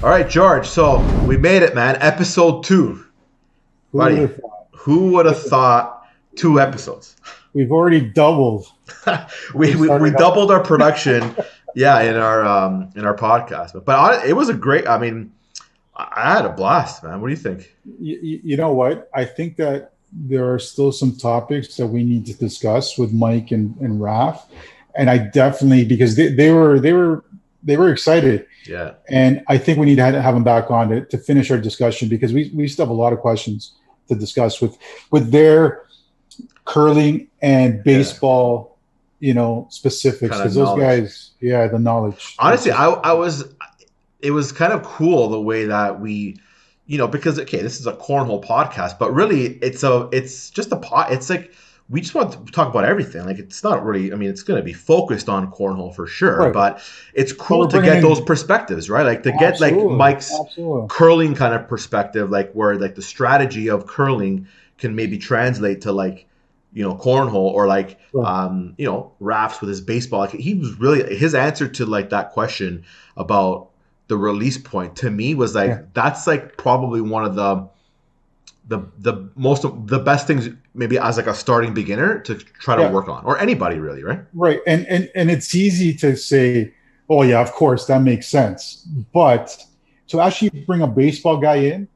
All right, George. So we made it, man. Episode 2. Who would Buddy, have thought? who would have thought 2 episodes? We've already doubled. We doubled our production, yeah, in our podcast. But it was a great. I mean, I had a blast, man. What do you think? You know what? I think that there are still some topics that we need to discuss with Mike and Raph, and I definitely because they were excited. Yeah. And I think we need to have them back on to finish our discussion because we still have a lot of questions to discuss with their curling and baseball, specifics. Kind of Because those knowledge. guys, the knowledge. Honestly, it was kind of cool the way that we, because okay, this is a cornhole podcast, but really it's just a pot. It's like we just want to talk about everything. Like it's not really. I mean, it's going to be focused on cornhole for sure, Right. but it's cool to get those perspectives, right? Like to get like Mike's curling kind of perspective, like where like the strategy of curling can maybe translate to like cornhole or like Raph's with his baseball. Like he was really his answer to like that question about the release point to me was like that's like probably one of the best things maybe as like a starting beginner to try to work on, or anybody really, right? And it's easy to say, oh yeah, of course that makes sense, but to actually bring a baseball guy in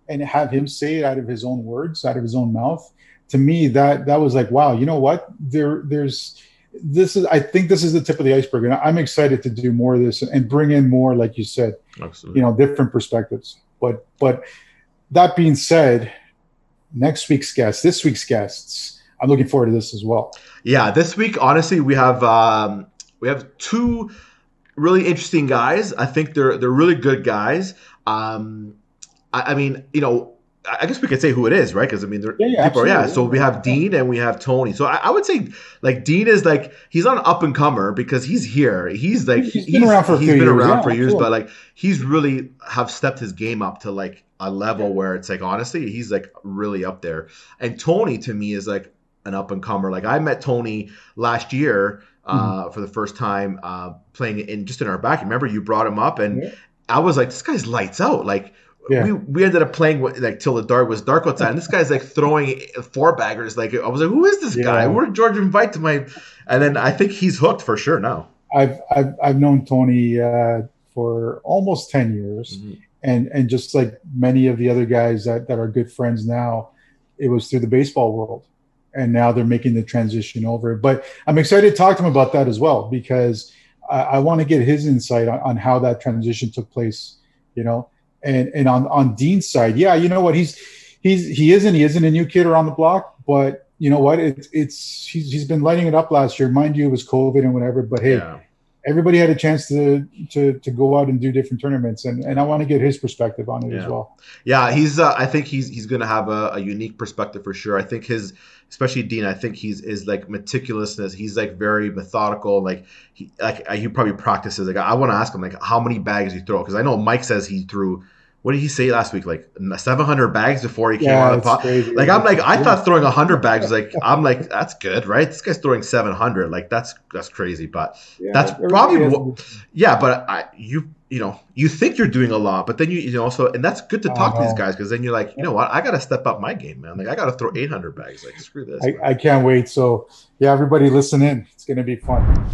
and have him say it out of his own words, out of his own mouth, to me that was like, wow, you know what, I think this is the tip of the iceberg, and I'm excited to do more of this and bring in more, like you said. Absolutely. Different perspectives, but that being said, this week's guests, I'm looking forward to this as well. Yeah, this week, honestly, we have 2 really interesting guys. I think they're really good guys. I mean, I guess we could say who it is, right? Because I mean, So we have Dean and we have Tony. So I would say like Dean is like he's not an up and comer because he's here. He's like he's been around for years, but like he's really have stepped his game up to like a level where it's like honestly he's like really up there. And Tony to me is like an up and comer. Like I met Tony last year for the first time playing in our back. Remember you brought him up and I was like, this guy's lights out. Like. Yeah. We ended up playing like till the dark was dark outside, and this guy's like throwing 4-baggers. Like I was like, who is this guy? Where did George invite to my? And then I think he's hooked for sure now. I've known Tony for almost 10 years, and just like many of the other guys that are good friends now, it was through the baseball world, and now they're making the transition over. But I'm excited to talk to him about that as well because I want to get his insight on how that transition took place. And on Dean's side, you know what, he isn't a new kid around the block, but you know what, he's been lighting it up last year. Mind you, it was COVID and whatever, but hey, everybody had a chance to go out and do different tournaments, and I want to get his perspective on it as well. Yeah, he's I think he's going to have a unique perspective for sure. I think especially Dean, I think is like meticulousness. He's like very methodical. Like he probably practices. Like I want to ask him like how many bags he throw, because I know Mike says he threw. What did he say last week? Like 700 bags before he came on the pot. Crazy. Like I'm like I thought throwing 100 bags was I'm like that's good, right? This guy's throwing 700. Like that's crazy, but that's probably But you think you're doing a lot, but then you also, and that's good to talk to these guys because then you're like, you know what, I got to step up my game, man. Like I got to throw 800 bags. Like screw this. I can't wait. So everybody listen in. It's gonna be fun.